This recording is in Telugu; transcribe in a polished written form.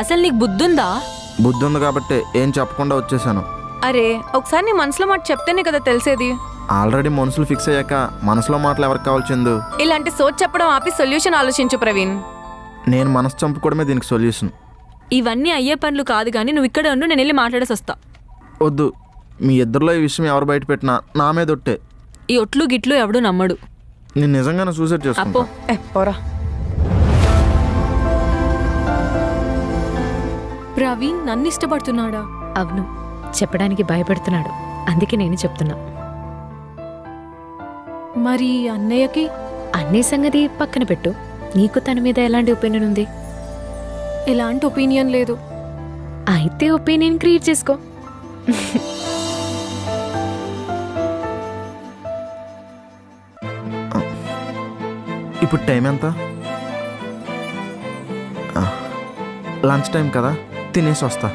అసలు నీకు బుద్ధుందా? బుద్ధి ఉంది కాబట్టి ఏం చెప్పకుండా వచ్చేసాను. అరే ఒకసారి నీ మనసులో మాట చెప్తేనే కదా తెలిసేది. ఆల్రెడీ మనసులు ఫిక్స్ అయ్యాక మనసులో మాటలు ఎవరికి కావాలి చందు? ఇలాంటి సోచ్ చెప్పడం ఆపి సొల్యూషన్ ఆలోచించు ప్రవీణ్. నేను మనసు చంపుకోవడమే దీనికి సొల్యూషన్. ఇవన్నీ అయ్యే పనులు కాదు కానీ నువ్వు ఇక్కడ ఉండు, నేను వెళ్ళి మాట్లాడేసి వస్తా. వద్దు, మీ ఇద్దరిలో ఈ విషయం ఎవరు బయట పెట్టినా నా మీద ఒట్టే. ఈ ఒట్లు గిట్లు ఎవడు నమ్మడు. నేను నిజంగానే సూసైడ్ అప్పో చేసుకుంటా. పోరా. ప్రవీణ్ నన్ను ఇష్టపడుతున్నాడా? అవును, చెప్పడానికి భయపడుతున్నాడు. అందుకే నేను చెప్తున్నా. మరి అన్నయ్యకి? అన్నీ సంగతి పక్కన పెట్టు. నీకు తన మీద ఎలాంటి ఒపీనియన్ ఉంది? ఎలాంటి ఒపీనియన్ లేదు. అయితే ఒపీనియన్ క్రియేట్ చేసుకో. ఇప్పుడు టైం ఎంత? లంచ్ టైం కదా, తినేసి వస్తా.